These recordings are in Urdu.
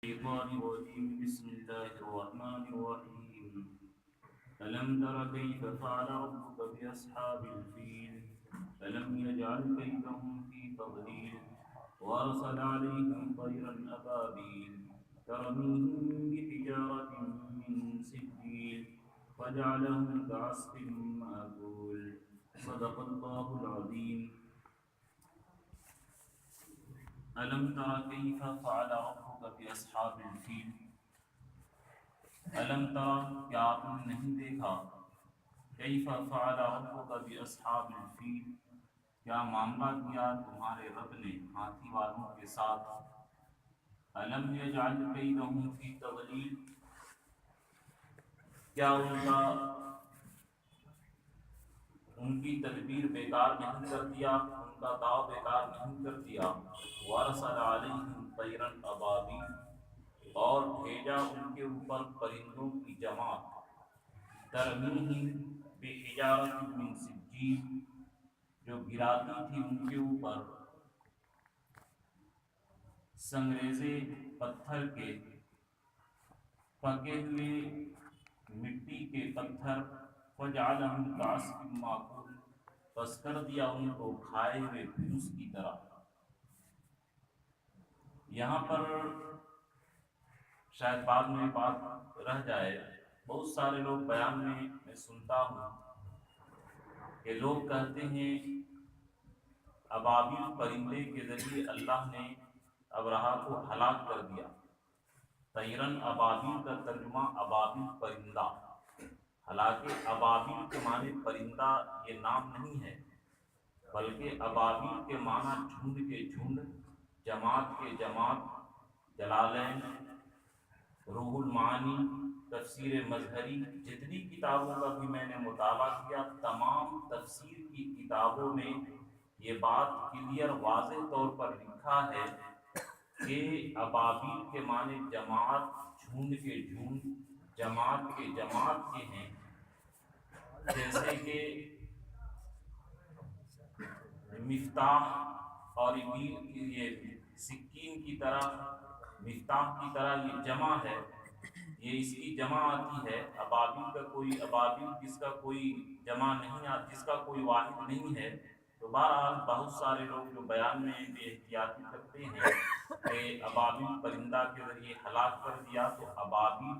الشيطان الرجيم بسم الله الرحمن الرحيم ألم تر كيف فعل ربك بأصحاب الفيل ألم يجعل كيدهم في تضليل وأرسل عليهم طيرا أبابيل ترميهم بحجارة من سجيل فجعلهم كعصف مأكول صدق الله العظيم ألم تر كيف فعل ربك بأصحاب الفيل ألم تر کیا آپ نے نہیں دیکھا کیف فعل ربک باصحاب الفیل کیا معاملہ کیا تمہارے رب نے ہاتھی والوں کے ساتھ ألم يجعل كيدهم في تضليل کیا ان کی تدبیر بیکار نہیں کر دیا ان کا داؤ بیکار نہیں کر دیا وارسل علیہم طیرا ابابیل اور بھیجا ان کے اوپر پرندوں کی جماعت ترمیہم بحجارۃ من سجیل جو گراتی تھی ان کے اوپر سنگریزے پتھر کے پکے ہوئے مٹی کے پتھر فجعلہم کعصف مأکول پس کر دیا ان کو کھائے ہوئے بھینس کی طرح۔ یہاں پر شاید بعد میں بات رہ جائے، بہت سارے لوگ بیان میں سنتا ہوں کہ لوگ کہتے ہیں ابابیل پرندے کے ذریعے اللہ نے ابرہہ کو ہلاک کر دیا۔ طیرن ابابیل کا ترجمہ ابابیل پرندہ، حالانکہ ابابیل کے معنی پرندہ یہ نام نہیں ہے، بلکہ ابابیل کے معنی جھنڈ کے جھنڈ، جماعت کے جماعت۔ جلالین، روح المعانی، تفسیر مظہری، جتنی کتابوں کا بھی میں نے مطالعہ کیا، تمام تفسیر کی کتابوں میں یہ بات کلیئر واضح طور پر لکھا ہے کہ ابابیل کے معنی جماعت، جھنڈ کے جھنڈ، جماعت کے جماعت کے ہیں، جیسے کہ مفتاح اور یہ سکین کی طرح، مفتاح کی طرح یہ جمع ہے، یہ اس کی جمع آتی ہے۔ ابابیل کا کوئی ابابیل جس کا کوئی جمع نہیں آتی، جس کا کوئی واحد نہیں ہے۔ تو بہرحال بہت سارے لوگ جو بیان میں بے احتیاطی کرتے ہیں کہ ابابیل پرندہ کے ذریعے ہلاک کر دیا، تو ابابیل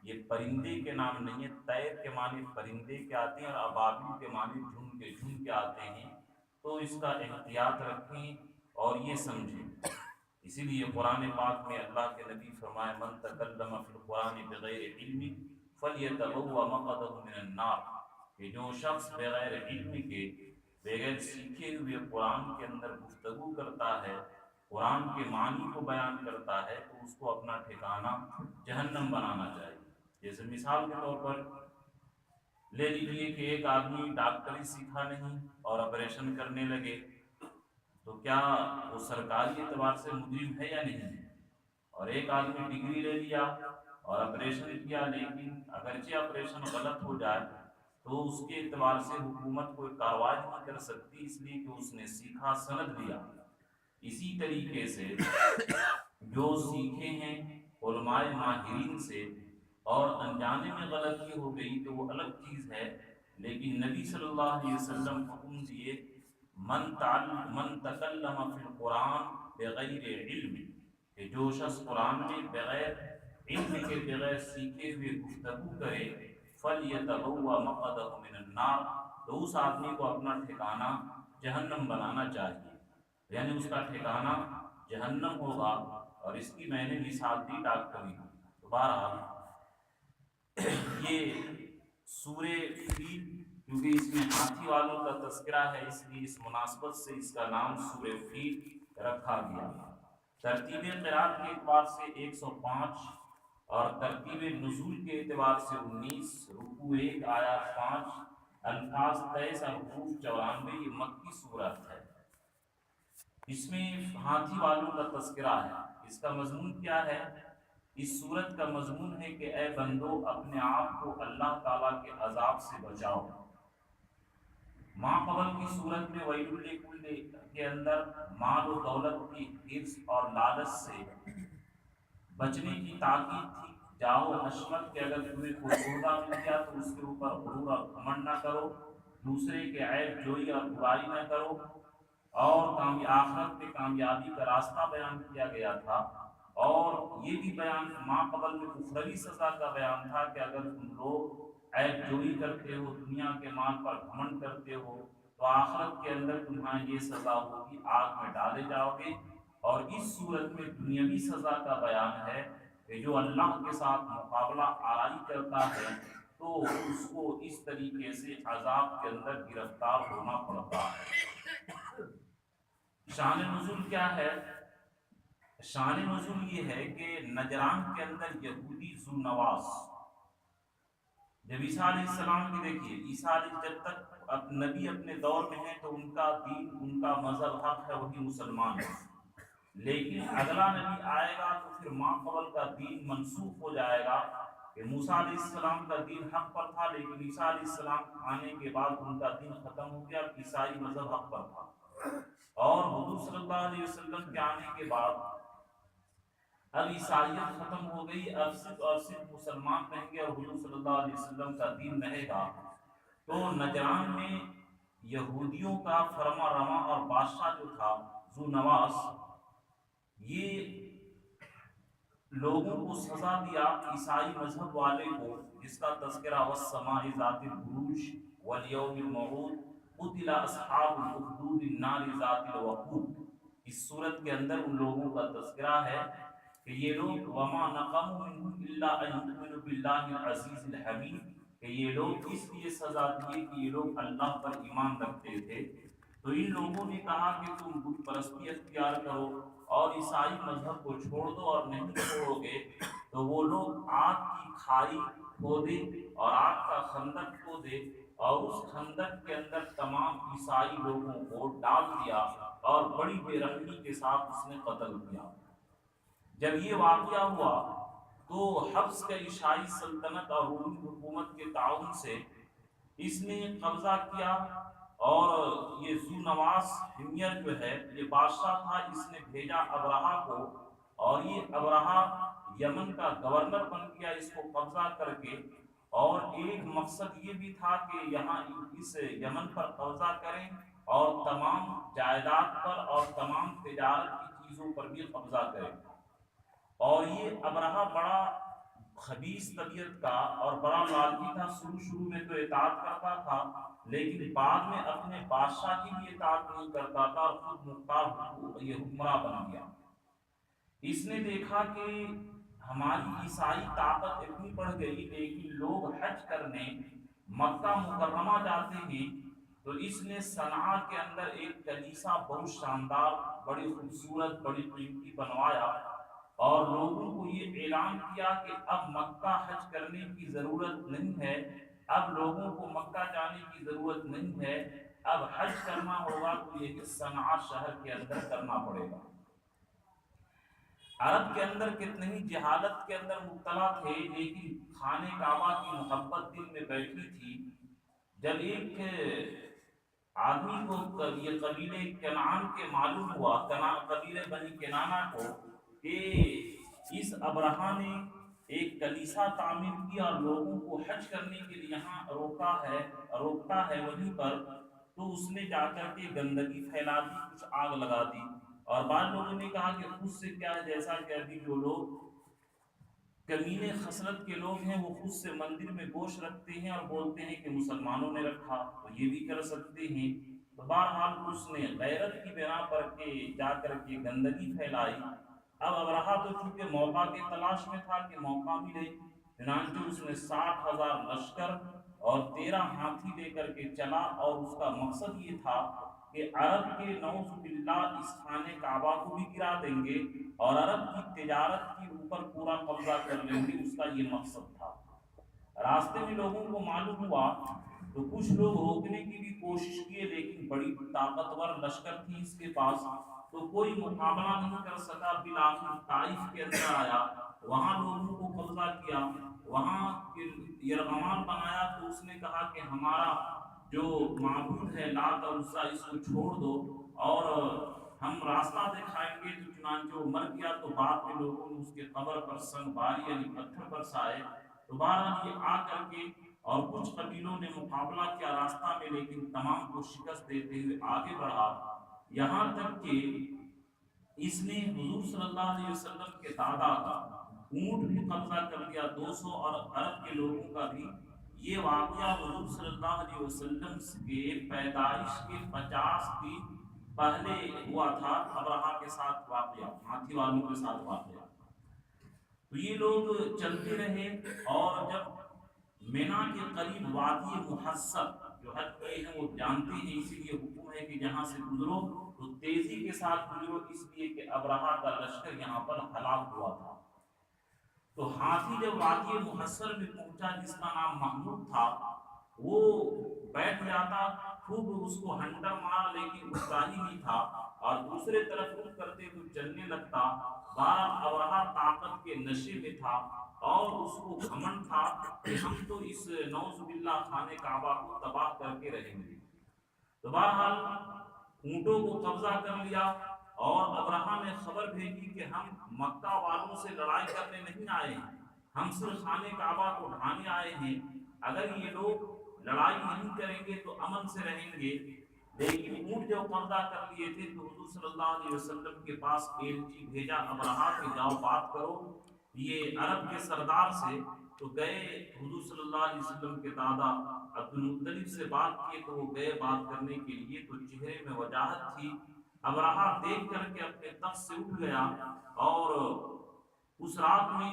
یہ پرندے کے نام نہیں ہے، طیر کے معنی پرندے کے آتے ہیں اور ابابیل کے معنی جھنڈ کے جھنڈ کے آتے ہیں، تو اس کا احتیاط رکھیں اور یہ سمجھیں۔ اسی لیے قرآن پاک میں اللہ کے نبی فرمائے من تکلم فی القرآن بغیر علم فلیتبوأ مقعدہ من النار، کہ جو شخص بغیر علم کے، بغیر سیکھے ہوئے قرآن کے اندر گفتگو کرتا ہے، قرآن کے معنی کو بیان کرتا ہے، تو اس کو اپنا ٹھکانہ جہنم بنانا چاہیے۔ جیسے مثال کے طور پر لے لیجیے کہ ایک آدمی ڈاکٹری سیکھا نہیں اور آپریشن کرنے لگے، تو کیا وہ سرکاری اعتبار سے مجرم ہے یا نہیں؟ اور ایک آدمی ڈگری لے لیا اور آپریشن کیا، لیکن اگرچہ آپریشن غلط ہو جائے تو اس کے اعتبار سے حکومت کوئی کارروائی نہیں کر سکتی، اس لیے کہ اس نے سیکھا، سند لیا۔ اسی طریقے سے جو سیکھے ہیں علماء ماہرین سے اور انجانے میں غلطی ہو گئی تو وہ الگ چیز ہے، لیکن نبی صلی اللہ علیہ وسلم حکم دیے من تکلم فی القرآن بغیر علم، کہ جو شخص قرآن میں بغیر علم کے، بغیر سیکھے ہوئے گفتگو کرے، فلیتبوأ مقعدہ من النار، تو اس آدمی کو اپنا ٹھکانہ جہنم بنانا چاہیے، یعنی اس کا ٹھکانہ جہنم ہوگا۔ اور اس کی میں نے مثال دی ڈاکٹری کی۔ تو بہرحال یہ سورہ فیل، کیونکہ اس میں ہاتھی والوں کا تذکرہ ہے، اس لیے اس مناسبت سے اس کا نام سورہ فیل رکھا گیا۔ ترتیب قرأت کے اعتبار سے 105 اور ترتیب نزول کے اعتبار سے 19، رکوع 1 آیات 5، الفاظ 23 اور حروف 94۔ یہ مکی سورت ہے۔ اس میں ہاتھی والوں کا تذکرہ ہے۔ اس کا مضمون کیا ہے؟ اس سورت کا مضمون ہے کہ اے بندو اپنے آپ کو اللہ تعالیٰ کے عذاب سے بچاؤ۔ ماں قبل کی صورت میں ویل لکل کے اندر مال و دولت کی حرص اور لالچ سے بچنے کی تاکید تھی، جاؤ حشمت کہ اگر تمہیں کوئی عہدہ مل گیا تو اس کے اوپر غرور اور گھمنڈ نہ کرو، دوسرے کے عیب جوئی اور برائی نہ کرو، اور آخرت میں کامیابی کا راستہ بیان کیا گیا تھا، اور یہ بھی بیان ماں قبل میں اخروی سزا کا بیان تھا کہ اگر تم لوگ عیب جوئی کرتے ہو، دنیا کے مال پر گھمنڈ کرتے ہو، تو آخرت کے اندر تمہیں یہ سزا ہوگی، آگ میں ڈالے جاؤ گے۔ اور اس صورت میں دنیاوی سزا کا بیان ہے کہ جو اللہ کے ساتھ مقابلہ آرائی کرتا ہے تو اس کو اس طریقے سے عذاب کے اندر گرفتار ہونا پڑتا ہے۔ شان نزول کیا ہے؟ شان نزول یہ ہے کہ نجران کے اندر یہودی ذو نواس، جب عیسیٰ علیہ السلام کی دیکھیے، عیسیٰ علیہ جب تک نبی اپنے دور میں ہیں تو ان کا دین، ان کا مذہب حق ہے، وہی مسلمان ہے، لیکن اگلا نبی آئے گا تو پھر ماں قبل کا دین منسوخ ہو جائے گا، کہ موسیٰ علیہ السلام کا دین حق پر تھا لیکن عیسیٰ علیہ السلام آنے کے بعد ان کا دین ختم ہو گیا، عیسائی مذہب حق پر تھا، اور حضور صلی اللہ علیہ وسلم کے آنے کے بعد اب عیسائیت ختم ہو گئی، اب صرف اور صرف مسلمان رہیں گے اور حضور صلی اللہ علیہ وسلم کا دین رہے گا۔ تو نجران میں یہودیوں کا فرما رواں اور بادشاہ جو تھا ذو نواس، یہ لوگوں کو سزا دیا، عیسائی مذہب والے کو، جس کا تذکرہ والسماء ذات البروج والیوم الموعود قتل اصحاب الاخدود النار ذات الوقود، اس صورت کے اندر ان لوگوں کا تذکرہ ہے کہ یہ لوگ وما نقموا منهم الا ان يؤمنوا بالله العزیز الحمید، کہ یہ لوگ اس لیے سزا دیے کہ یہ لوگ اللہ پر ایمان رکھتے تھے۔ تو ان لوگوں نے کہا کہ تم بت پرستی اختیار کرو اور عیسائی مذہب کو چھوڑ دو، اور نہیں چھوڑو گے تو وہ لوگ آگ کی کھائی کھودے اور آگ کا خندق کھودے، اور اس خندق کے اندر تمام عیسائی لوگوں کو ڈال دیا اور بڑی بے رحمی کے ساتھ اس نے قتل کیا۔ جب یہ واقعہ ہوا تو حفظ کا عیسائی سلطنت اور رومی حکومت کے تعاون سے اس نے قبضہ کیا، اور یہ ذو نواس حمیر جو ہے یہ بادشاہ تھا، اس نے بھیجا ابرہہ کو، اور یہ ابرہہ یمن کا گورنر بن گیا اس کو قبضہ کر کے، اور ایک مقصد یہ بھی تھا کہ یہاں اس یمن پر قبضہ کریں اور تمام جائیداد پر اور تمام تجارت کی چیزوں پر بھی قبضہ کریں۔ اور یہ ابرہہ بڑا خبیث طبیعت کا اور بڑا لالچی تھا، شروع میں تو اطاعت کرتا تھا لیکن بعد میں اپنے بادشاہ کی بھی اطاعت نہیں کرتا تھا اور خود مختار یہ حکمراں بن گیا۔ اس نے دیکھا کہ ہماری عیسائی طاقت اتنی بڑھ گئی لیکن لوگ حج کرنے مکہ مکرمہ جاتے ہیں، تو اس نے صنعاء کے اندر ایک کلیسا بہت شاندار، بڑی خوبصورت، بڑی قیمتی بنوایا، اور لوگوں کو یہ اعلان کیا کہ اب مکہ حج کرنے کی ضرورت نہیں ہے، اب لوگوں کو مکہ جانے کی ضرورت نہیں ہے، اب حج کرنا ہوگا تو یہ صنعاء شہر کے اندر کرنا پڑے گا۔ عرب کے اندر کتنے ہی جہالت کے اندر مبتلا تھے لیکن خانہ کعبہ کی محبت دل میں بیٹھی تھی۔ جب ایک آدمی کو یہ قبیلے کنعان کے معلوم ہوا، قبیلے بنی کنانہ کو، کہ اس ابرہہ نے ایک کلیسا تعمیر کیا اور لوگوں کو حج کرنے کے لیے یہاں روکتا ہے وہیں پر، تو اس نے جا کر کے گندگی پھیلا دی، کچھ آگ لگا دی، اور بعض لوگوں نے کہا کہ خود سے کیا ہے، جیسا کہ ابھی جو لوگ کمینے خصلت کے لوگ ہیں وہ خود سے مندر میں گوشت رکھتے ہیں اور بولتے ہیں کہ مسلمانوں نے رکھا تو یہ بھی کر سکتے ہیں۔ تو بہرحال اس نے غیرت کی بنا پر کے جا کر کے گندگی پھیلائی۔ اب ابرہہ تو چونکہ موقع کے تلاش میں تھا کہ موقع ملے، چنانچہ اس نے 60,000 لشکر اور 13 ہاتھی لے کر کے چلا، اور اس کا مقصد یہ تھا کہ عرب کے نعوذ باللہ اس خانہ کعبہ کو بھی گرا دیں گے اور عرب کی تجارت کے اوپر پورا قبضہ کر لیں گے، اس کا یہ مقصد تھا۔ راستے میں لوگوں کو معلوم ہوا تو کچھ لوگ روکنے کی بھی کوشش کیے لیکن بڑی طاقتور لشکر تھی اس کے پاس، تو کوئی مقابلہ نہیں کر سکا۔ بالآخر طائف کے اندر آیا، وہاں لوگوں کو قبضہ کیا، وہاں یرغمال بنایا، تو اس نے کہا کہ ہمارا جو معبود ہے لات اور عزیٰ اس کو چھوڑ دو، اور ہم راستہ دکھائیں گے، تو چنانچہ وہ مر گیا، تو بعد میں لوگوں نے اس کے قبر پر سنگ باری یعنی پتھر برسائے۔ تو بہرحال یہ آ کر کے اور کچھ قبیلوں نے مقابلہ کیا راستہ میں، لیکن تمام کو شکست دیتے ہوئے آگے بڑھا، یہاں تک کہ اس نے حضور صلی اللہ علیہ وسلم کے دادا کا اونٹ بھی قبضہ کر لیا، 200 اور عرب کے لوگوں کا بھی۔ یہ واقعہ حضور صلی اللہ علیہ وسلم کے پیدائش کے 50 دن پہلے ہوا تھا، ابرہا کے ساتھ واقعہ، ہاتھی والوں کے ساتھ واقعہ۔ تو یہ لوگ چلتے رہے، اور جب مینا کے قریب وادی محصب جو حج کیے ہیں وہ جانتے ہیں، اسی لیے حکم ہے کہ جہاں سے گزرو تو تیزی کے ساتھ گزرو، اس لیے کہ ابرہا کا لشکر یہاں پر ہلاک ہوا تھا۔ تو ہاتھی جب وادی محصر میں پہنچا، جس کا نام محمود تھا، وہ بیٹھ جاتا، خوب اس کو ہنٹر مارا لیکن اٹھتا ہی نہیں تھا، اور دوسرے طرف رخ کرتے تو چلنے لگتا۔ بارہ ابرہا طاقت کے نشے میں تھا، اور اس کو گھمنڈ تھا کہ ہم تو اس نعوذ باللہ خانہ کعبہ کو تباہ کر کے رہیں گے۔ تو بہرحال اونٹوں کو قبضہ کر لیا، اور ابرہا نے خبر بھیجی کہ ہم مکہ والوں سے لڑائی کرنے نہیں آئے ہیں، ہم صرف خانہ کعبہ کو ڈھانے آئے ہیں، اگر یہ لوگ لڑائی نہیں کریں گے تو امن سے رہیں گے۔ لیکن اونٹ جو قبضہ کر لیے تھے، تو حضور صلی اللہ علیہ وسلم کے پاس ایلچی بھیجا ابرہا کہ جاؤ بات کرو یہ عرب کے سردار سے۔ تو گئے حضور صلی اللہ علیہ وسلم کے دادا عبد المطلب سے بات کی، تو وہ گئے بات کرنے کے لیے، تو چہرے میں وجاہت تھی۔ ابرہا دیکھ کر کے اپنے تخت سے اٹھ گیا، اور اس رات میں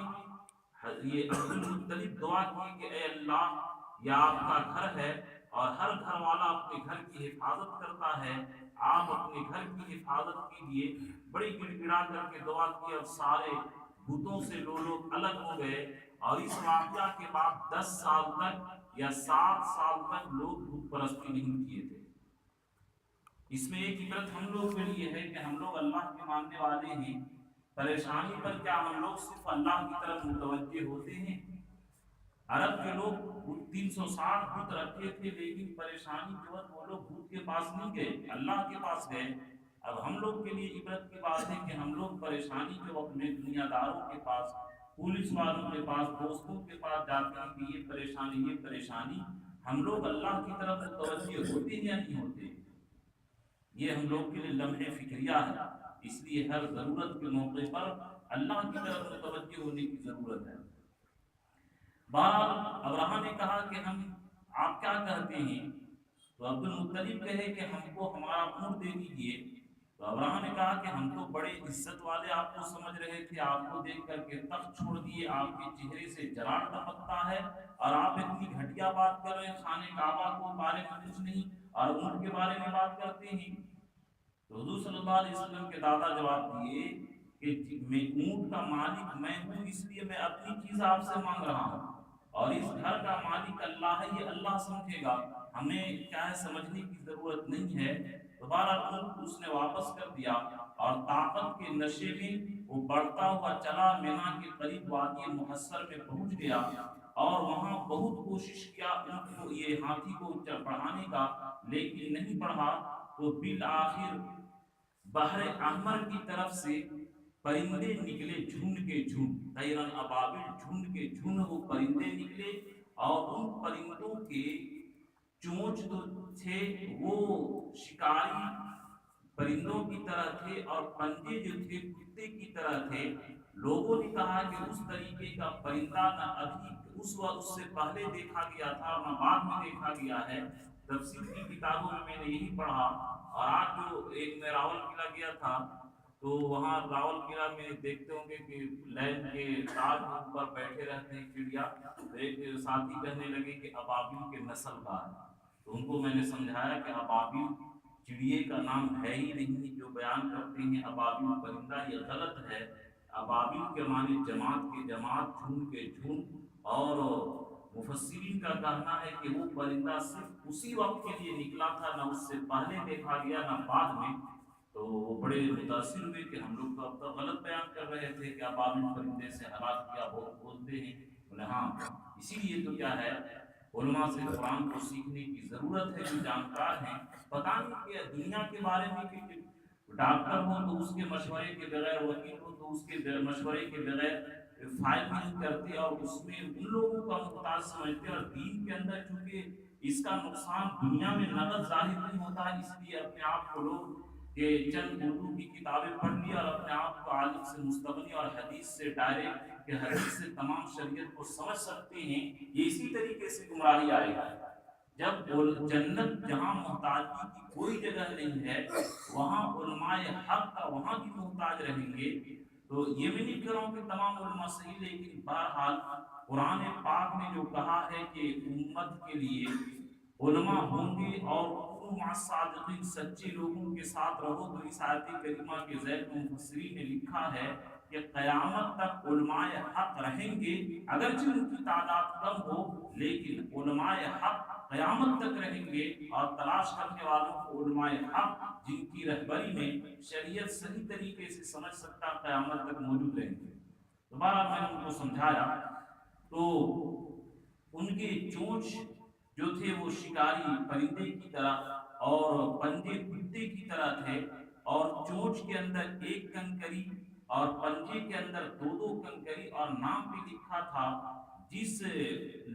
یہ عبد المطلب دعا کی کہ اے اللہ، یہ آپ کا گھر ہے، اور ہر گھر والا اپنے گھر کی حفاظت کرتا ہے، آپ اپنے گھر کی حفاظت کے لیے بڑی گڑ گڑا کر کے دعا کی، اور سارے بتوں سے لوگ الگ ہو گئے۔ اور اس واقعہ کے بعد 10 سال تک یا 7 سال تک لوگ بت پرستی نہیں کیے تھے۔ اس میں ایک عبرت ہم لوگ کے لیے ہے کہ ہم لوگ اللہ کے ماننے والے ہیں، پریشانی پر کیا ہم لوگ صرف اللہ کی طرف متوجہ ہوتے ہیں؟ عرب کے لوگ 360 بت رکھے تھے، لیکن پریشانی کے وقت وہ لوگ بت کے پاس نہیں گئے، اللہ کے پاس گئے۔ اب ہم لوگ کے لیے عبرت کی بات ہے کہ ہم لوگ پریشانی کے وقت میں دنیا داروں کے پاس، پولیس والوں کے پاس، دوستوں کے پاس جاتے ہیں کہ یہ پریشانی یہ پریشانی، ہم لوگ اللہ کی طرف متوجہ ہوتے یا نہیں ہوتے؟ یہ ہم لوگ کے لیے لمحے فکریہ ہے، اس لیے ہر ضرورت کے موقع پر اللہ کی طرف متوجہ ہونے کی ضرورت ہے۔ بہرحال ابرہا نے کہا کہ آپ کیا کہتے ہیں؟ تو عبد المطلب کہے کہ ہم کو ہمارا اونٹ دے دیجیے۔ تو ابرہا نے کہا کہ ہم تو بڑے عزت والے آپ کو سمجھ رہے تھے، آپ کو دیکھ کر کے تخت چھوڑ دیے، آپ کے چہرے سے جراڑ ٹپکتا ہے، اور آپ اتنی گھٹیا بات کر رہے ہیں، خانہ کعبہ کو بارے میں کچھ نہیں، اور اونٹ کے بارے میں بات کرتے ہیں۔ تو حضور صلی اللہ علیہ وسلم کے دادا جواب دیے کہ میں اونٹ کا مالک میں ہوں، اس لیے میں اپنی چیز آپ سے مانگ رہا ہوں، اور اس گھر کا مالک اللہ ہے، یہ اللہ سمجھے گا، ہمیں کیا ہے سمجھنے کی ضرورت نہیں ہے۔ دوبارہ اونٹ اس نے واپس کر دیا، اور طاقت کے نشے میں وہ بڑھتا ہوا چلا، مینا کے قریب وادی محصر میں پہنچ گیا، اور وہاں بہت کوشش کیا اونٹ کو، یہ ہاتھی کو بڑھانے کا، لیکن نہیں بڑھا۔ تو بالآخر بحر احمر کی طرف سے پرندے نکلے، جھنڈ کے جھنڈ، طیرن ابابل، جھنڈ کے جھنڈ وہ پرندے نکلے، اور ان پرندوں کے چونچ جو تھے وہ شکاری پرندوں کی طرح تھے، اور پنجے جو تھے کتے کی طرح تھے۔ لوگوں نے کہا کہ اس طریقے کا پرندہ نہ ابھی اس وقت اس سے پہلے دیکھا گیا تھا، نہ بعد میں دیکھا گیا ہے۔ تفسیر کی کتابوں میں نے یہی پڑھا۔ اور آج جو ایک میں راول قلعہ گیا تھا، تو وہاں راول قلعہ میں دیکھتے ہوں گے کہ لین کے تاج کے اوپر بیٹھے رہتے ہیں چڑیا۔ تو ایک ساتھی کہنے لگے کہ ابابیل کے نسل کا ہے، تو ان کو میں نے سمجھایا کہ ابابیل چڑیے کا نام ہے ہی نہیں، جو بیان کرتے ہیں ابابیل پرندہ، یہ غلط ہے۔ ابابیل کے معنی جماعت کے جماعت، جھنڈ کے جھنڈ، اور مفسرین کا کہنا ہے کہ وہ پرندہ صرف اسی وقت کے لیے نکلا تھا، نہ اس سے پہلے دیکھا گیا نہ بعد میں۔ تو وہ بڑے متاثر ہوئے کہ ہم لوگ تو اب تک غلط بیان کر رہے تھے کہ ابابیل پرندے سے ہلاک کیا، بہت بولتے ہیں۔ بولے ہاں، اسی لیے تو کیا ہے، علماء سے قرآن کو سیکھنے کی ضرورت ہے، جو جانکار ہیں۔ پتہ نہیں کہ دنیا کے بارے میں کہ ڈاکٹر ہو تو اس کے مشورے کے بغیر، وکیل ہو تو اس کے مشورے کے بغیر فائل نہیں کرتے، اور اس میں ان لوگوں کا محتاج سمجھتے ہیں۔ اور دین کے اندر چونکہ اس کا نقصان دنیا میں نقد ظاہر نہیں ہوتا ہے، اس لیے اپنے آپ کو لوگ کہ چند اردو کی کتابیں پڑھ لی اور اپنے آپ کو عالم سے مستغنی اور حدیث سے ڈائریکٹ کہ حدیث سے تمام شریعت کو سمجھ سکتے ہیں، یہ اسی طریقے سے گمراہی آئے گا۔ جب جنت جہاں محتاجی کی کوئی جگہ نہیں ہے، وہاں علماء حق کا وہاں بھی محتاج رہیں گے۔ تو یہ بھی نہیں کہہ رہا ہوں کہ تمام علماء صحیح، لیکن بہرحال قرآن پاک نے جو کہا ہے کہ امت کے لیے علماء ہوں گے اور کونوا مع الصادقین، سچے لوگوں کے ساتھ رہو، تو اس آیت کریمہ کے ذیل میں مفسرین نے لکھا ہے کہ قیامت تک علماء حق رہیں گے، اگرچہ ان کی تعداد کم ہو، لیکن علماء حق قیامت تک رہیں گے، اور تلاش کرنے والوں کو علماء حق جن کی رہبری میں شریعت صحیح طریقے سے سمجھ سکتا قیامت تک موجود رہیں گے۔ دوبارہ میں نے ان کو سمجھایا تو ان کے چونچ جو تھے وہ شکاری پرندے کی طرح اور پنجے کتے کی طرح تھے، اور چونچ کے اندر ایک کنکری اور پنجے کے اندر دو دو کنکری، اور نام بھی لکھا تھا جس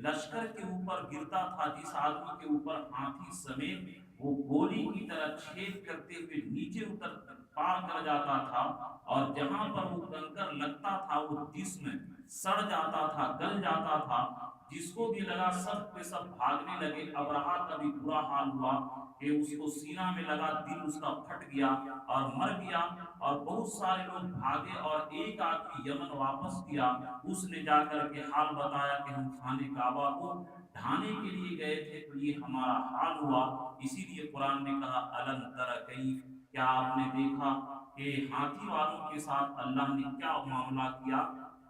لشکر کے اوپر گرتا تھا، جس آدمی کے اوپر ہاتھی سمیت وہ گولی کی طرح چھید کرتے ہوئے نیچے اتر پار کر جاتا تھا، اور جہاں پر وہ کنکر لگتا تھا وہ جسم سڑ جاتا تھا، گل جاتا تھا، جس کو بھی لگا سب کے سب بھاگنے لگے۔ ابرہا کا بھی برا حال ہوا کہ اس کو سینہ میں لگا، دل اس کا پھٹ گیا اور مر گیا، اور بہت سارے لوگ بھاگے، اور ایک آدمی یمن واپس گیا، اس نے جا کر کے حال بتایا کہ ہم خانہ کعبہ کو ڈھانے کے لیے گئے تھے تو یہ ہمارا حال ہوا۔ اسی لیے قرآن نے کہا الم تر کیف، کیا آپ نے دیکھا کہ ہاتھی والوں کے ساتھ اللہ نے کیا معاملہ کیا؟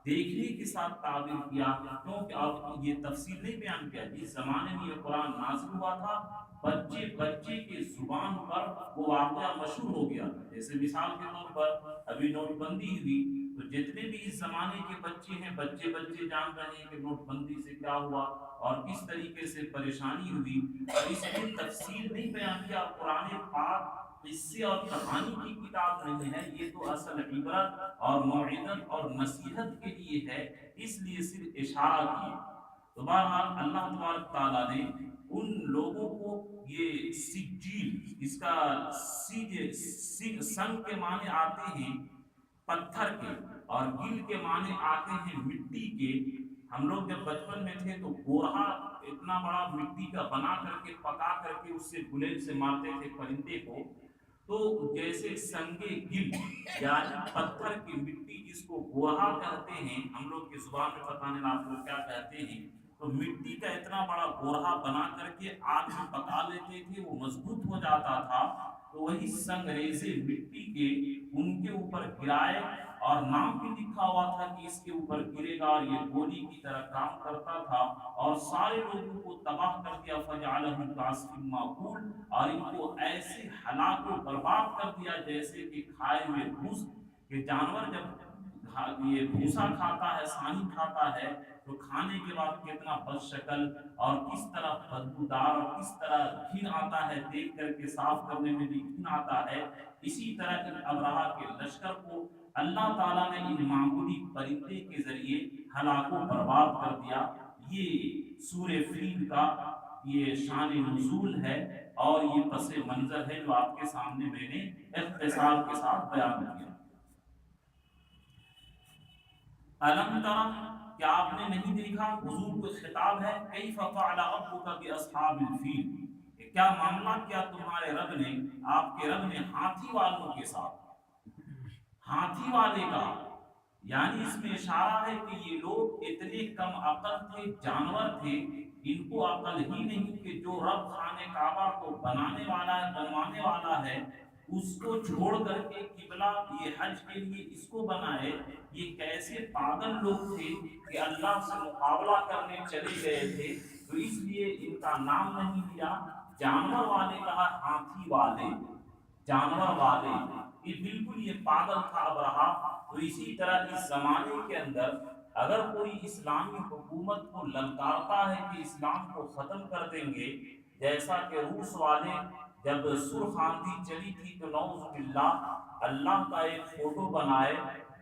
دیکھنے کے ساتھ تعبیر کیا، کیونکہ اب یہ تفصیل نہیں بیان کیا، جس زمانے میں یہ قرآن نازل ہوا تھا بچے بچے کے زبان پر وہ واقعہ مشہور ہو گیا۔ جیسے مثال کے طور پر ابھی نوٹ بندی ہوئی، تو جتنے بھی اس زمانے کے بچے ہیں، بچے بچے جان رہے ہیں کہ نوٹ بندی سے کیا ہوا اور کس طریقے سے پریشانی ہوئی، اور اس میں تفصیل نہیں بیان کیا۔ قرآن پاک قصے اور کہانی کی کتاب نہیں ہے، یہ تو اصل عبرت اور موعظت اور نصیحت کے لیے ہے، اس لیے صرف اشارہ کیے۔ تو بہرحال اللہ تبارک تعالیٰ نے ان لوگوں کو یہ سجیل، اس کا سنگ کے معنی آتے ہیں پتھر کے، اور گل کے معنی آتے ہیں مٹی کے۔ ہم لوگ جب بچپن میں تھے تو گورہا اتنا بڑا مٹی کا بنا کر کے پکا کر کے اس سے گلیل سے مارتے تھے پرندے کو، تو جیسے سنگے گل یعنی پتھر کی مٹی جس کو گورہا کہتے ہیں، ہم لوگ کی زبان میں پتہ نہیں آپ لوگ کیا کہتے ہیں، تو مٹی کا اتنا بڑا گورہا بنا کر کے آگ میں پکا لیتے تھے، وہ مضبوط ہو جاتا تھا، تو وہی سنگریزے مٹی کے ان کے اوپر گرائے، اور نام بھی لکھا ہوا تھا کہ اس کے اوپر گرے گا اور یہ گولی کی طرح کام کرتا تھا، اور سارے لوگوں کو تباہ کر دیا۔ فجعلہم کعصف مأکول، اور ان کو ایسے ہلاک و برباد کر دیا جیسے کہ کھائے ہوئے بھوس، کہ جانور جب یہ بھوسا کھاتا ہے، سانی کھاتا ہے، تو کھانے کے بعد کتنا بد شکل اور کس طرح بدبودار اور کس طرح گھن آتا ہے، دیکھ کر کے صاف کرنے میں بھی گھن آتا ہے۔ اسی طرح ان ابرہا کے لشکر کو اللہ تعالیٰ نے ان معمولی پرندے کے ذریعے ہلاک و برباد کر دیا۔ یہ سورہ فیل کا یہ شان نزول ہے، اور یہ پس منظر ہے جو آپ کے سامنے میں نے اختصار کے ساتھ بیان کیا۔ الم ترى، کیا آپ نے نہیں دیکھا، حضور کو خطاب ہے، کیف فعل ربک باصحاب الفیل، کہ کیا معاملہ کیا تمہارے رب نے، آپ کے رب نے ہاتھی والوں کے ساتھ۔ ہاتھی والے کا یعنی اس میں اشارہ ہے کہ یہ لوگ اتنے کم عقل تھے، جانور تھے، ان کو عقل ہی نہیں کہ جو رب خانہ کعبہ کو بنانے والا ہے، بنوانے والا ہے، اس کو چھوڑ کر کے قبلہ یہ حج کے لیے اس کو بنائے۔ یہ کیسے پاگل لوگ تھے کہ اللہ سے مقابلہ کرنے چلے گئے تھے، تو اس لیے ان کا نام نہیں لیا، جانور والے کہا، ہاتھی والے، جانور والے، یہ بالکل یہ پاگل تھا ابرہا۔ تو اسی طرح اس زمانے کے اندر اگر کوئی اسلامی حکومت کو للکارتا ہے کہ اسلام کو ختم کر دیں گے، جیسا کہ روس والے جب سرخ آندھی چلی تھی تو نعوذ باللہ اللہ کا ایک فوٹو بنائے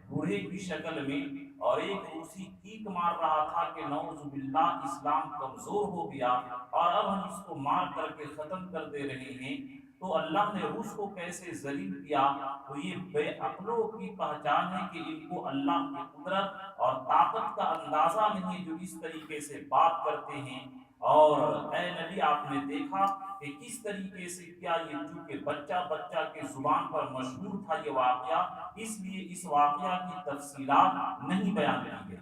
بوڑھے کی شکل میں، اور ایک روسی کیک مار رہا تھا کہ نعوذ باللہ اسلام کمزور ہو گیا اور اب ہم اس کو مار کر کے ختم کر دے رہے ہیں۔ تو اللہ نے روس کو کیسے ذلیل کیا، تو یہ بے عقلوں کی پہچان ہے کہ ان کو اللہ کی قدرت اور طاقت کا اندازہ نہیں، جو اس طریقے سے بات کرتے ہیں۔ اور اے نبی آپ نے دیکھا کہ کس طریقے سے کیا یہ چونکہ بچہ بچہ کے زبان پر مشہور تھا یہ واقعہ، اس لیے اس واقعہ کی تفصیلات نہیں بیان کی گئی۔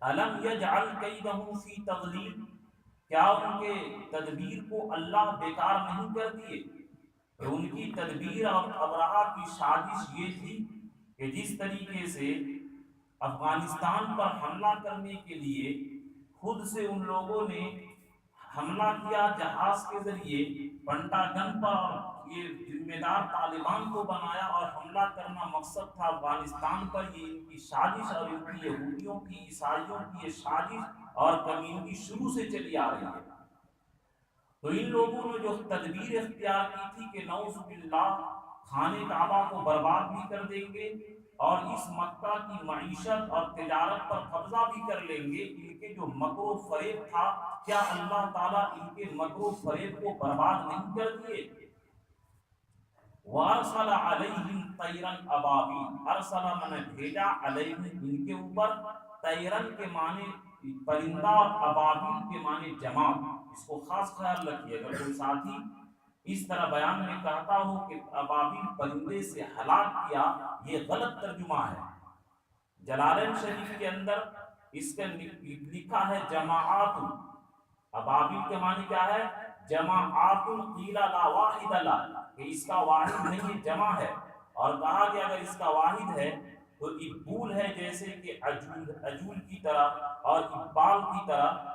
الم یجعل کیدہم فی تضلیل، کیا ان کے تدبیر کو اللہ بیکار نہیں کر دیے؟ کہ ان کی تدبیر اور ابرہہ کی سازش یہ تھی کہ جس طریقے سے افغانستان پر حملہ کرنے کے لیے خود سے ان لوگوں نے حملہ کیا جہاز کے ذریعے پنٹاگن پر، اور یہ ذمہ دار طالبان کو بنایا اور حملہ کرنا مقصد تھا افغانستان پر، یہ ان کی سازش اور ان کی یہودیوں کی عیسائیوں کی یہ سازش اور کمینگی شروع سے چلی آ رہی ہے۔ تو ان لوگوں نے جو تدبیر اختیار کی تھی کہ نعوذ باللہ خانہ کعبہ کو برباد بھی کر دیں گے اور اس مکہ کی معیشت اور تجارت پر قبضہ بھی کر لیں گے، ان کے جو مکر و فریب تھا، کیا اللہ تعالیٰ ان کے مکر و فریب کو برباد نہیں کر دیے؟ وَأَرْسَلَ عَلَيْهِمْ طَيْرًا أَبَابِيلَ، ارسلہ میں نے بھیجا، علیہم ان کے اوپر، طیرن کے معنی پرندہ اور ابابیل کے معنی جماعت۔ اس کو خاص خیال رکھیے، اگر کوئی ساتھی اس طرح بیان میں کہتا ہو کہ ابابیل پرندے سے ہلاک کیا، یہ غلط ترجمہ ہے۔ جلالین شریف کے اندر اس کا لکھا ہے جماعات، ابابیل کے معنی کیا ہے؟ جماعات، قیل لا واحد لا، کہ اس کا واحد نہیں جمع ہے، اور کہا کہ اگر اس کا واحد ہے تو ابول ہے جیسے کہ عجول کی طرح، اور ابال کی طرح،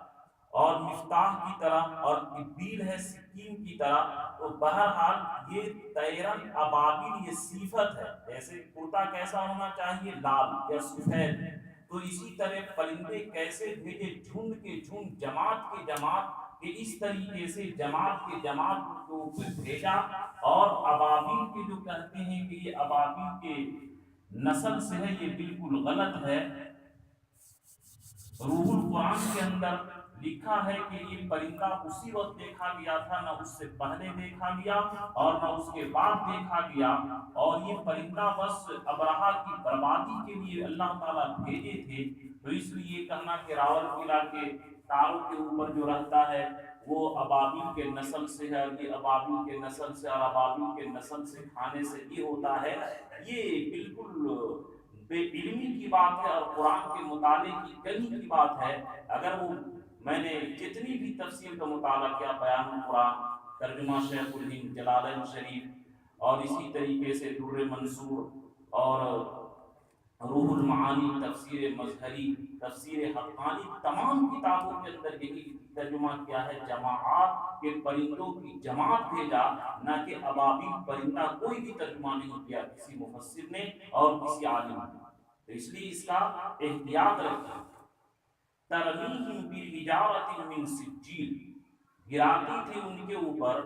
اور مفتاح کی طرح، اور ابیل ہے سکین کی طرح۔ تو بہرحال یہ طیرن ابابیل یہ صفت ہے، جیسے کرتا کیسا ہونا چاہیے؟ لال یا سفید۔ تو اسی طرح پرندے کیسے بھیجے؟ جھنڈ کے جھنڈ، جماعت کے جماعت، کہ اس طریقے سے جماعت کے جماعت کو بھیجا۔ اور ابابیل کے جو کہتے ہیں کہ یہ ابابیل کے نسل سے ہے، یہ بالکل غلط ہے۔ روح القرآن کے اندر لکھا ہے کہ یہ پرندہ اسی وقت دیکھا گیا تھا، نہ اس سے پہلے دیکھا گیا اور نہ اس کے بعد دیکھا گیا، اور یہ پرندہ بس ابرہہ کی بربادی کے لیے اللہ تعالیٰ بھیجے تھے۔ تو اس لیے کہنا کہ راول قلعہ کے تاروں کے اوپر جو رہتا ہے وہ ابابیل کے نسل سے ہے، اور یہ ابابیل کے نسل سے اور ابابیل کے نسل سے کھانے سے یہ ہوتا ہے، یہ بالکل بے علمی کی بات ہے اور قرآن کے مطالعے کی کمی کی بات ہے۔ اگر وہ میں نے جتنی بھی تفسیر کا مطالعہ کیا، بیان القرآن، ترجمہ شیخ الہند جلالین شریف، اور اسی طریقے سے در منصور اور روح المعانی، تفسیر مظہری، تفسیر حقانی، تمام کتابوں کے اندر یہی ترجمہ کیا ہے، جماعات کے پرندوں کی جماعت بھیجا، نہ کہ ابابیل پرندہ۔ کوئی بھی ترجمہ نہیں کیا کسی مفسر نے اور کسی عالم نے، تو اس لیے اس کا احتیاط رکھیں۔ ترمیہم بحجارۃ من سجیل، گراتی تھی ان کے اوپر،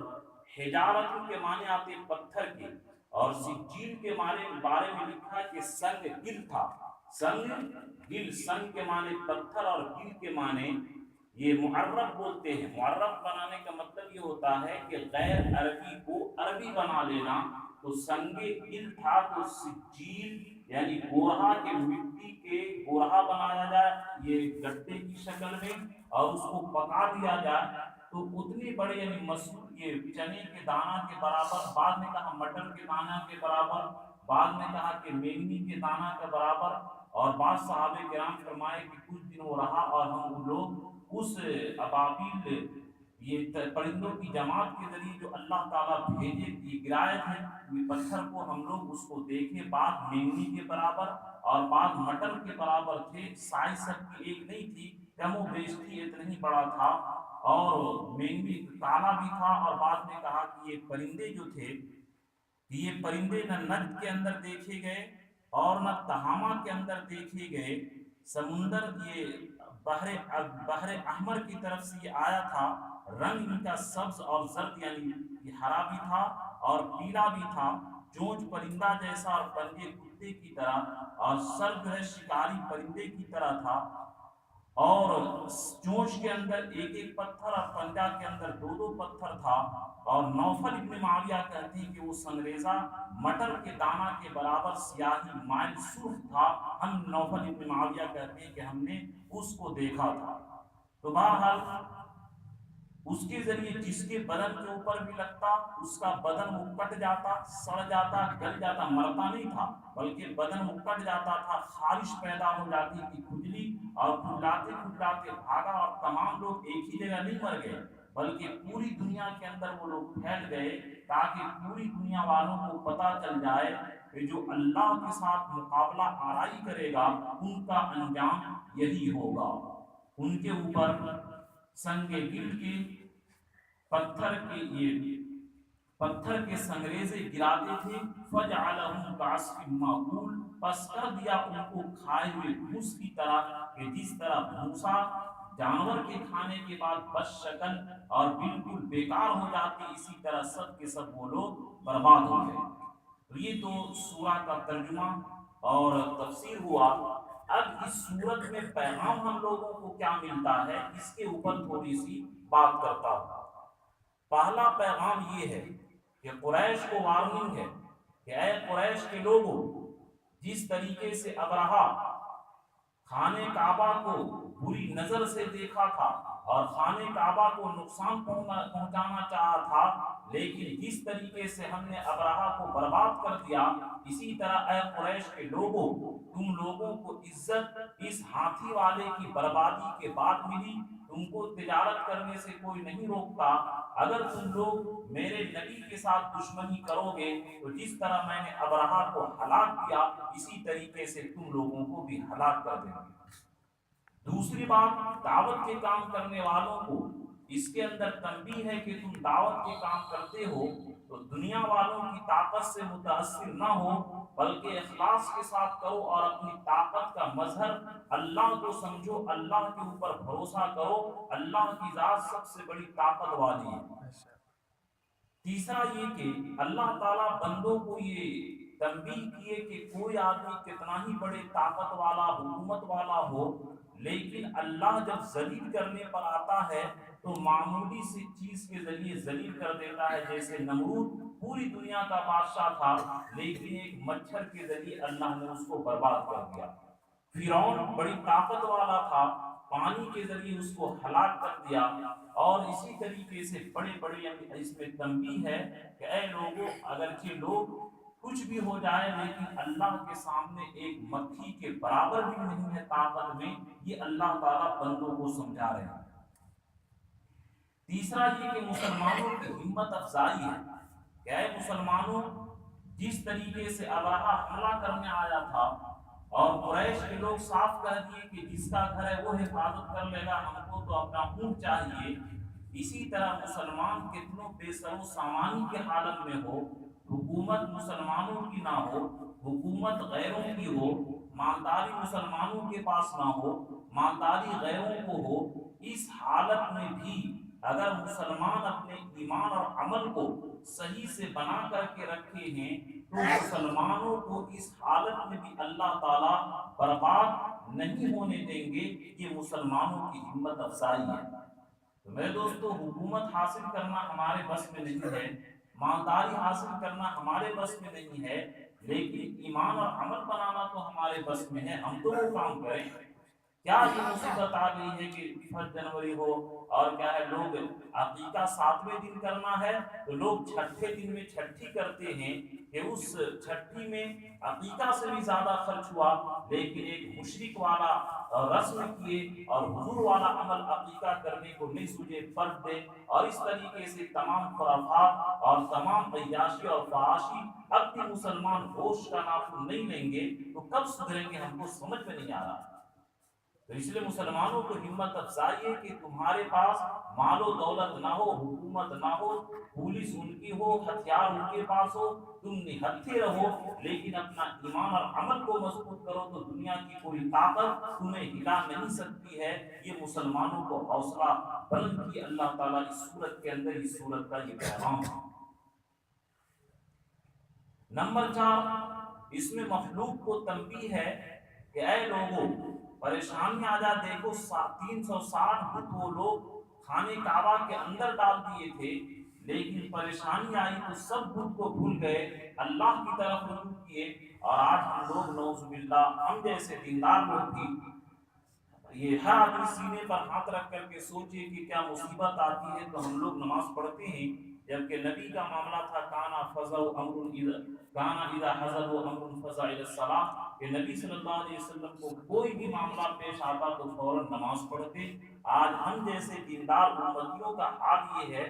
حجارت کے معنی آتے پتھر کے، اور سجیل کے بارے میں لکھا کہ سنگ گل تھا۔ سنگ گل، سنگ کے معنی پتھر اور گل کے معنی یہ معرب بولتے ہیں۔ معرب بنانے کا مطلب یہ ہوتا ہے کہ غیر عربی کو عربی بنا لینا۔ تو سنگ گل تھا، تو سجیل یعنی گورہا کے مٹی کے گورہا بنایا جائے یہ گٹے کی شکل میں، اور اس کو پکا دیا جائے، تو اتنے بڑے یعنی مسور یہ چنے کے دانہ کے برابر، بعد میں کہا مٹر کے دانہ کے برابر، بعد میں کہا کہ مینگنی کے دانہ کے برابر، اور بعض صحابہ کرام فرمائے کہ کچھ دن وہ رہا اور ہم وہ لوگ اس ابابیل یہ پرندوں کی جماعت کے ذریعے جو اللہ تعالیٰ بھیجے یہ گرائے تھے، یہ پتھر کو ہم لوگ اس کو دیکھے، بعض مینگنی کے برابر اور بعض مٹر کے برابر تھے، سائز سب کی ایک نہیں تھی، کم و بیش تھی، اتنا ہی بڑا تھا، اور مینگنی کالا بھی تھا۔ اور بعد میں کہا کہ یہ پرندے جو تھے، یہ پرندے نہ نجد کے اندر دیکھے گئے اور نہ تہامہ کے اندر دیکھے گئے، سمندر یہ بحر احمر کی طرف سے یہ آیا تھا، رنگ ان کا سبز اور زرد یعنی یہ ہرا بھی تھا اور پیلا بھی تھا، چونچ پرندہ جیسا اور پنجے کتے کی طرح، اور سر جو ہے شکاری پرندے کی طرح تھا، اور چونچ کے اندر ایک ایک پتھر اور پنجہ کے اندر دو دو پتھر تھا۔ اور نوفل ابن معاویہ کہتے ہیں کہ وہ سنگریزہ مٹر کے دانہ کے برابر سیاہی مائل سرخ تھا۔ ہم نوفل ابن معاویہ کہتے ہیں کہ ہم نے اس کو دیکھا تھا۔ تو بہرحال اس کے ذریعے جس کے بدن کے اوپر بھی لگتا اس کا بدن وہ کٹ جاتا، سڑ جاتا، گل جاتا، مرتا نہیں تھا بلکہ بدن وہ کٹ جاتا تھا، خارش پیدا ہو جاتی تھی، کھجلی، اور کھجلاتے کھجلاتے بھاگا، اور تمام لوگ ایک ہی جگہ نہیں مر گئے بلکہ پوری دنیا کے اندر وہ لوگ پھیل گئے، تاکہ پوری دنیا والوں کو پتا چل جائے کہ جو اللہ کے ساتھ مقابلہ آرائی کرے گا ان کا انجام یہی ہوگا۔ ان کے اوپر سنگ گل کے پتھر کے سنگریزے گراتے تھے، فجعلہم کعصف معقول، پس کر دیا ان کو کھائے ہوئے بھوس کی طرح، کہ جس طرح بھوسا جانور کے کھانے کے بعد بس شکل اور بالکل بیکار ہو جاتی، اسی طرح سب کے سب وہ لوگ برباد ہو گئے۔ تو یہ تو سورہ کا ترجمہ اور تفسیر ہوا۔ اب اس سورت میں پیغام ہم لوگوں کو کیا ملتا ہے، اس کے اوپر تھوڑی سی بات کرتا ہوں۔ پہلا پیغام یہ ہے کہ قریش کو وارننگ ہے کہ اے قریش کے لوگوں، جس طریقے سے ابرہہ خانہ کعبہ کو بری نظر سے دیکھا تھا اور خانہ کعبہ کو نقصان پہنچانا چاہا تھا، لیکن جس طریقے سے ہم نے ابرہہ کو برباد کر دیا، اسی طرح اے قریش کے لوگوں، تم لوگوں کو عزت اس ہاتھی والے کی بربادی کے بعد ملی۔ تم کو تجارت کرنے سے کوئی نہیں روکتا، اگر تم لوگ میرے نبی کے ساتھ دشمنی کرو گے تو جس طرح میں نے ابرہہ کو ہلاک کیا اسی طریقے سے تم لوگوں کو بھی ہلاک کر دیں گے۔ دوسری بات، دعوت کے کام کرنے والوں کو اس کے اندر تنبیہ ہے کہ تم دعوت کے کام کرتے ہو تو دنیا والوں کی طاقت سے متاثر نہ ہو، بلکہ اخلاص کے ساتھ کرو اور اپنی طاقت کا مظہر اللہ کو سمجھو، اللہ کے اوپر بھروسہ کرو، اللہ کی ذات سب سے بڑی طاقت والی ہے۔ تیسرا یہ کہ اللہ تعالیٰ بندوں کو یہ تنبیہ کیے کہ کوئی آدمی کتنا ہی بڑے طاقت والا حکومت والا ہو، لیکن اللہ جب ذلیل کرنے پر آتا ہے تو معمولی سی چیز کے ذریعے ذلیل کر دیتا ہے۔ جیسے نمرود پوری دنیا کا بادشاہ تھا، لیکن ایک مچھر کے ذریعے اللہ نے اس کو برباد کر دیا۔ فرعون بڑی طاقت والا تھا، پانی کے ذریعے اس کو ہلاک کر دیا۔ اور اسی طریقے سے بڑے بڑے اس میں تنبیہ ہے کہ اے لوگوں، اگرچہ لوگ کچھ بھی ہو جائے لیکن اللہ کے سامنے ایک مکھی کے برابر بھی نہیں ہے طاقت میں، یہ اللہ تعالیٰ بندوں کو سمجھا رہے ہیں۔ تیسرا یہ کہ مسلمانوں کی ہمت افزائی ہے کہ اے مسلمانوں، جس طریقے سے ابرہہ حملہ کرنے آیا تھا اور قریش کے لوگ صاف کہہ دیے کہ جس کا گھر ہے وہ حفاظت کر لے گا، ہم کو تو اپنا اونٹ چاہیے، اسی طرح مسلمان کتنوں بے سر و سامانی کی حالت میں ہو، حکومت مسلمانوں کی نہ ہو، حکومت غیروں کی ہو، مالداری مسلمانوں کے پاس نہ ہو، مالداری غیروں کو ہو، اس حالت میں بھی اگر مسلمان اپنے ایمان اور عمل کو صحیح سے بنا کر کے رکھے ہیں تو مسلمانوں کو اس حالت میں بھی اللہ تعالیٰ برباد نہیں ہونے دیں گے۔ یہ مسلمانوں کی ہمت افزائی ہے۔ تو میرے دوستو، حکومت حاصل کرنا ہمارے بس میں نہیں ہے، مالداری حاصل کرنا ہمارے بس میں نہیں ہے، لیکن ایمان اور عمل بنانا تو ہمارے بس میں ہے، ہم تو وہ کام کریں۔ کیا یہ مصیبت آ گئی ہے کہ 1 جنوری ہو اور کیا ہے لوگ عقیقہ 7ویں دن کرنا ہے تو لوگ چھٹے دن میں چھٹی کرتے ہیں کہ اس چھٹی میں عقیقہ سے بھی زیادہ خرچ ہوا، لیکن ایک مشرک والا رسم کیے اور حضور والا عمل عقیقہ کرنے کو نہیں سوچے، فرض دے، اور اس طریقے سے تمام خرافات اور تمام عیاشی اور فحاشی۔ اب بھی مسلمان ہوش کا ناخن نہیں لیں گے تو کب سدھریں گے، ہم کو سمجھ میں نہیں آ رہا۔ تو اس لیے مسلمانوں کو ہمت افزائی ہے کہ تمہارے پاس مال و دولت نہ ہو، حکومت نہ ہو، پولیس ان کی ہو، ہتھیار ان کے پاس ہو، تم نہتھے رہو، لیکن اپنا ایمان اور عمل کو مضبوط کرو تو دنیا کی کوئی طاقت تمہیں ہلا نہیں سکتی ہے۔ یہ مسلمانوں کو حوصلہ بلند کی اللہ تعالیٰ اس صورت کے اندر، اس صورت کا یہ پیغام ہے۔ نمبر 4، اس میں مخلوق کو تنبیہ ہے کہ اے لوگوں، پریشانی آ جا، دیکھو 360 بت وہ لوگ خانے کعبہ کے اندر ڈال دیے تھے، لیکن پریشانی آئی تو سب بت کو بھول گئے، اللہ کی طرف رجوع کیے، اور آج ہم لوگ نعوذ باللہ، ہم جیسے دیندار لوگ بھی، یہ ہر آدمی سینے پر ہاتھ رکھ کر کے سوچے کہ کیا مصیبت آتی ہے تو ہم لوگ نماز پڑھتے ہیں، جبکہ نبی کا معاملہ تھا کانا فزع امر کانا اذا حضر امر فزع الى الصلاۃ، کہ نبی صلی اللہ علیہ وسلم کو کوئی بھی معاملہ پیش آتا تو فوراً نماز پڑھتے۔ آج ہم جیسے دیندار امتیوں کا حال یہ ہے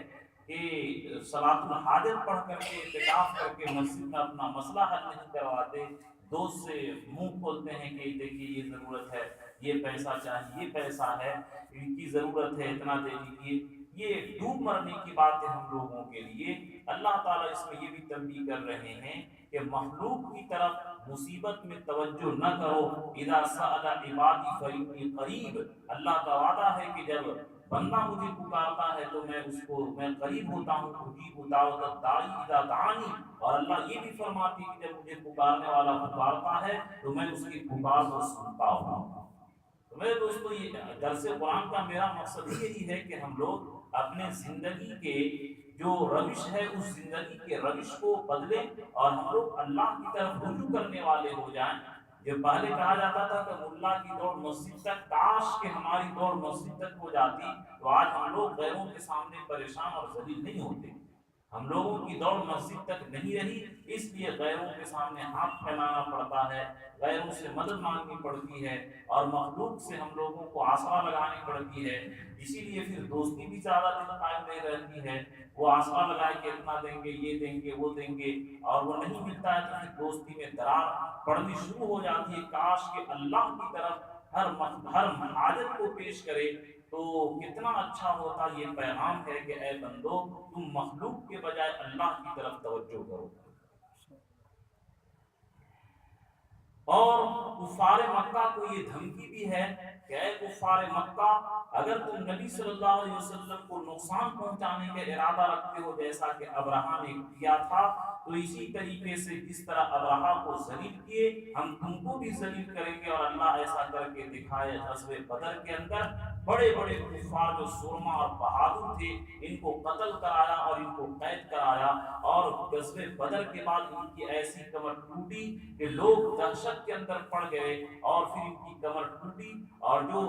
کہ صلاۃ الحاجت پڑھ کر کے اعتکاف کر کے مسجد میں اپنا مسئلہ حل نہیں کرواتے، دوست سے منہ کھولتے ہیں کہ دیکھیے یہ ضرورت ہے، یہ پیسہ چاہیے، یہ پیسہ ہے، ان کی ضرورت ہے، اتنا دے دیجیے۔ یہ ڈوب مرنے کی بات ہے ہم لوگوں کے لیے۔ اللہ تعالیٰ اس میں یہ بھی تنبیہ کر رہے ہیں کہ مخلوق کی طرف مصیبت میں توجہ نہ کرو، اذا سأل عبادی فإنی قریب، اللہ کا وعدہ ہے کہ جب بندہ مجھے پکارتا ہے تو میں قریب ہوتا ہوں، اجیب دعوت الداعی اذا دعانی، اور اللہ یہ بھی فرماتی ہے کہ جب مجھے پکارنے والا پکارتا ہے تو میں اس کی پکار کو سنتا ہوں۔ تو میرے دوستو، یہ درس قرآن کا میرا مقصد یہی ہے کہ ہم لوگ اپنے زندگی کے جو روش ہے اس زندگی کے روش کو بدلیں اور ہم لوگ اللہ کی طرف رجوع کرنے والے ہو جائیں۔ جو پہلے کہا جاتا تھا کہ ملا کی دوڑ مسجد تک، کاش کہ ہماری دوڑ مسجد تک ہو جاتی تو آج ہم لوگ غیروں کے سامنے پریشان اور ذلیل نہیں ہوتے۔ ہم لوگوں کی دوڑ مسجد تک نہیں رہی، اس لیے غیروں کے سامنے ہاتھ پھیلانا پڑتا ہے، غیروں سے مدد مانگنی پڑتی ہے، اور مخلوق سے ہم لوگوں کو آسرا لگانی پڑتی ہے۔ اسی لیے پھر دوستی بھی زیادہ دن قائم نہیں رہتی ہے، وہ آسرا لگائے کہ اتنا دیں گے، یہ دیں گے، وہ دیں گے، اور وہ نہیں ملتا ہے تو پھر دوستی میں درار پڑنی شروع ہو جاتی ہے۔ کاش کہ اللہ کی طرف ہر حاجت کو پیش کرے تو کتنا اچھا ہوتا۔ یہ پیغام ہے کہ اے بندو، تم مخلوق کے بجائے اللہ کی طرف توجہ کرو۔ اور کفار مکہ کو یہ دھمکی بھی ہے کہ اے کفار مکہ، اگر تم نبی صلی اللہ علیہ وسلم کو نقصان پہنچانے کا ارادہ رکھتے ہو جیسا کہ ابرہہ نے کیا تھا، تو اسی طریقے سے جس طرح ابرہہ کو ذلیل کیے ہم تم کو بھی ذلیل کریں گے۔ اور اللہ ایسا کر کے دکھائے غزوہ بدر کے اندر بڑے بڑے کفار جو سرما اور بہادر تھے ان کو قتل کرایا اور ان کو قید کرایا، اور غزوہ بدر کے بعد ان کی ایسی کمر ٹوٹی کہ لوگ دہشت کے اندر پڑ گئے، اور پھر ان کی کمر ٹوٹی، اور جو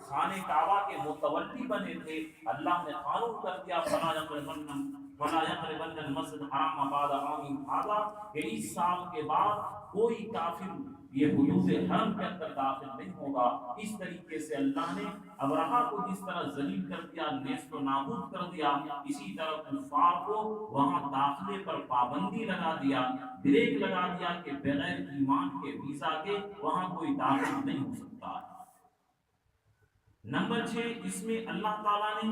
خانہ کعبہ کے متولی بنے تھے اللہ نے قانون کر دیا فلا یقربن المسجد الحرام بعد عامهم ھذا، کہ اس سال کے بعد کوئی کافر یہ حدود حرم کے اندر داخل نہیں ہوگا۔ اس طریقے سے اللہ نے ابرہہ کو جس طرح ذلیل کر دیا، نیست و نابود کر دیا، اسی طرح کفار کو وہاں داخلے پر پابندی لگا دیا، بریک لگا دیا کہ بغیر ایمان کے ویزا کے وہاں کوئی داخل نہیں ہو سکتا۔ نمبر 6، اس میں اللہ تعالیٰ نے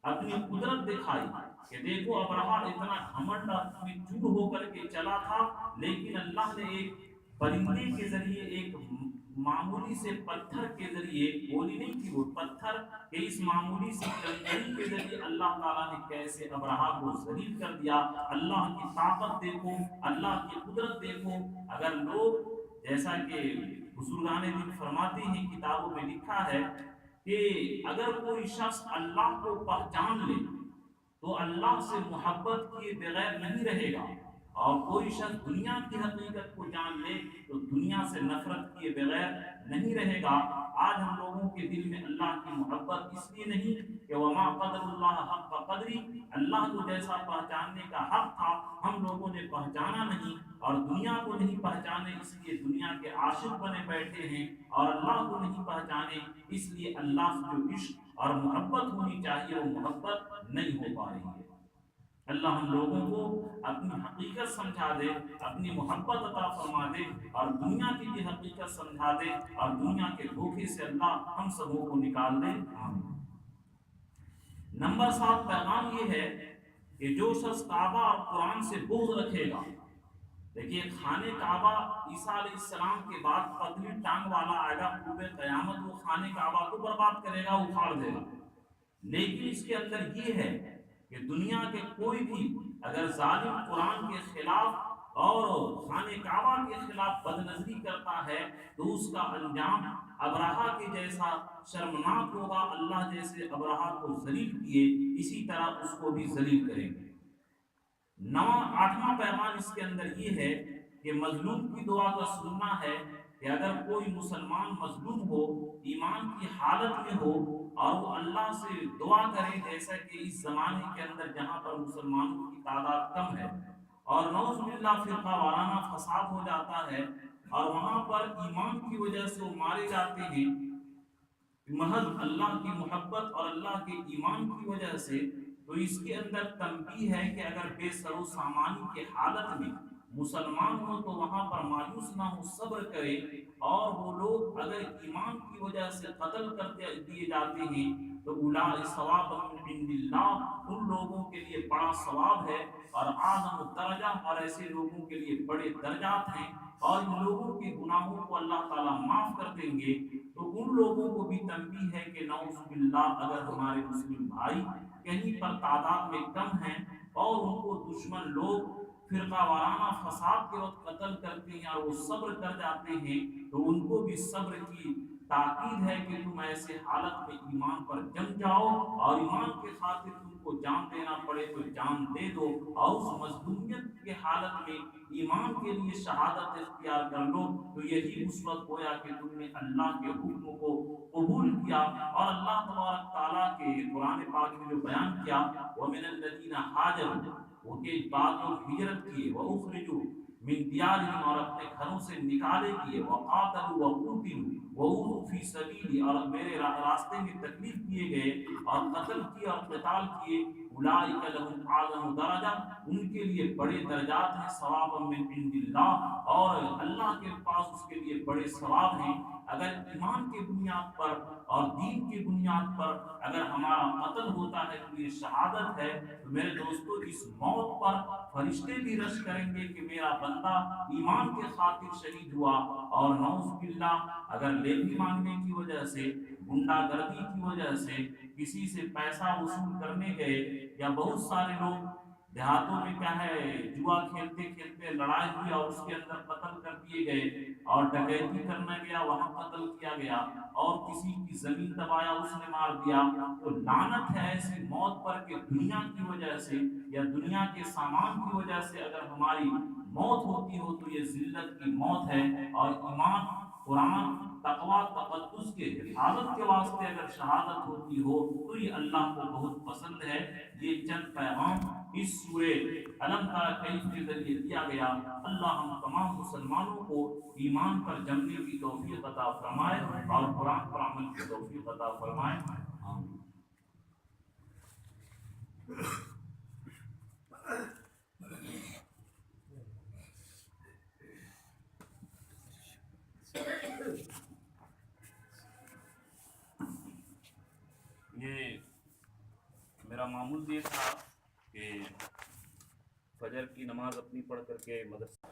اپنی قدرت دکھائی کہ دیکھو ابرہہ اتنا گھمنڈ میں چور ہو کر کے چلا تھا، لیکن اللہ نے ایک پرندے کے ذریعے، ایک معمولی سے پتھر کے ذریعے، گولی نہیں تھی وہ پتھر، کہ اس معمولی سے کنکری کے ذریعے اللہ تعالیٰ نے کیسے ابرہہ کو ذلیل کر دیا۔ اللہ کی طاقت دیکھو، اللہ کی قدرت دیکھو۔ اگر لوگ، جیسا کہ بزرگان دین فرماتے ہیں، کتابوں میں لکھا ہے کہ اگر کوئی شخص اللہ کو پہچان لے تو اللہ سے محبت کیے بغیر نہیں رہے گا، اور کوئی شخص دنیا کی حقیقت کو جان لے تو دنیا سے نفرت کیے بغیر نہیں رہے گا۔ آج ہم لوگوں کے دل میں اللہ کی محبت اس لیے نہیں کہ وما قدر اللہ حق قدری، اللہ کو جیسا پہچاننے کا حق تھا ہم لوگوں نے پہچانا نہیں، اور دنیا کو نہیں پہچانے اس لیے دنیا کے عاشق بنے بیٹھے ہیں، اور اللہ کو نہیں پہچانے اس لیے اللہ سے جو عشق اور محبت ہونی چاہیے وہ محبت نہیں ہو پا رہی ہے۔ اللہ ہم لوگوں کو اپنی حقیقت سمجھا دے، اپنی محبت عطا فرما دے، اور دنیا کی بھی حقیقت سمجھا دے، اور دنیا کے دھوکے سے اللہ ہم سبوں کو نکال دے، آمین۔ نمبر 7 پیغام یہ ہے کہ جو شخص کعبہ اور قرآن سے بغض رکھے گا، دیکھیے خانہ کعبہ عیسیٰ علیہ السلام کے بعد پتلی ٹانگ والا آئے گا، قرب قیامت وہ خانہ کعبہ کو برباد کرے گا، اکھاڑ دے گا۔ لیکن اس کے اندر یہ ہے کہ دنیا کے کوئی بھی اگر ظالم قرآن کے خلاف اور خانہ کعبہ کے خلاف بد نظری کرتا ہے تو اس کا انجام ابرہہ کے جیسا شرمناک ہوگا۔ اللہ جیسے ابرہہ کو ذلیل کیے اسی طرح اس کو بھی ذلیل کریں گے۔ 8واں پیغام اس کے اندر یہ ہے کہ مظلوم کی دعا کا سننا ہے کہ اگر کوئی مسلمان مظلوم ہو، ایمان کی حالت میں ہو، اور وہ اللہ سے دعا کرے، جیسا کہ اس زمانے کے اندر جہاں پر مسلمانوں کی تعداد کم ہے اور نعوذ باللہ فرقہ وارانہ فساد ہو جاتا ہے، اور وہاں پر ایمان کی وجہ سے وہ مارے جاتے ہیں محض اللہ کی محبت اور اللہ کے ایمان کی وجہ سے، تو اس کے اندر تنبیہ ہے کہ اگر بے سر و سامانی کے حالت میں مسلمان ہو تو وہاں پر مایوس نہ ہو، صبر کرے، اور وہ لوگ اگر ایمان کی وجہ سے قتل کر دیے جاتے ہیں تو اولئک ثواب من عند اللہ، ان لوگوں کے لیے بڑا ثواب ہے اور اعظم درجہ، اور ایسے لوگوں کے لیے بڑے درجات ہیں، اور ان لوگوں کے گناہوں کو اللہ تعالیٰ معاف کر دیں گے۔ تو ان لوگوں کو بھی تنبیہ ہے کہ نعوذ باللہ اگر ہمارے مسلم بھائی کہیں پر تعداد میں کم ہیں اور ان کو دشمن لوگ فرقہ وارانہ فساد کے وقت قتل کرتے ہیں اور وہ صبر کر جاتے ہیں، تو ان کو بھی صبر کی تاکید ہے کہ تم ایسے حالت میں ایمان پر جم جاؤ، اور ایمان کے خاطر تم کو جان دینا پڑے تو جان دے دو، اور اس مظلومیت کے حالت میں ایمان کے لیے شہادت اختیار کر لو، تو یہی اس وقت گویا کہ تم نے اللہ کے حکم کو قبول کیا، اور اللہ تبارک تعالیٰ کے قرآن پاک میں جو بیان کیا وَمِنَ الَّذِينَ هَاجَرُوا، وہ کے بعد لوگ ہجرت کیے، وَأُخْرِجُوا من دیارہم، اور اپنے گھروں سے نکالے کیے، وَقَاتَلُوا وَقُوتِلُوا وَأُوذُوا فِي سَبِيلِي، اور میرے راستے میں تکلیف دیے گئے اور قتل کیے اور قتال کیے، اولئک لہم اعظم درجہ، ان کے لیے بڑے درجات ہیں، ثواب من عند اللہ، اور اللہ کے پاس اس کے لیے بڑے ثواب ہیں۔ اگر ایمان کی بنیاد پر اور دین کی بنیاد پر اگر ہمارا قتل ہوتا ہے تو یہ شہادت ہے، تو میرے دوستو اس موت پر فرشتے بھی رش کریں گے کہ میرا بندہ ایمان کے خاطر شہید ہوا، اور نعوذ باللہ اگر لیوی مانگنے کی وجہ سے، گنڈا گردی کی وجہ سے، کسی سے پیسہ وصول کرنے گئے، یا بہت سارے لوگ دیہاتوں میں کیا ہے جوا کھیلتے کھیلتے لڑائی ہوئی اور اس کے اندر قتل کر دیے گئے، اور ڈکیتی کرنے گیا وہاں قتل کیا گیا، اور کسی کی زمین دبایا اس نے مار دیا، تو لعنت ہے ایسی موت پر کہ دنیا کی وجہ سے یا دنیا کے سامان کی وجہ سے اگر ہماری موت ہوتی ہو تو یہ ذلت کی موت ہے، اور ایمان، قرآن، تقوی، تقدس کے حفاظت کے واسطے اگر شہادت ہوتی ہو تو یہ اللہ کو بہت پسند ہے۔ یہ چند پیغام اس سورہ علم کیف کے ذریعے دیا گیا۔ اللہ ہم تمام مسلمانوں کو ایمان پر جمنے کی توفیق عطا فرمائے اور قرآن پر عمل کی توفیق عطا فرمائے، آمین۔ یہ میرا معمول یہ تھا کہ فجر کی نماز اپنی پڑھ کر کے مدرسہ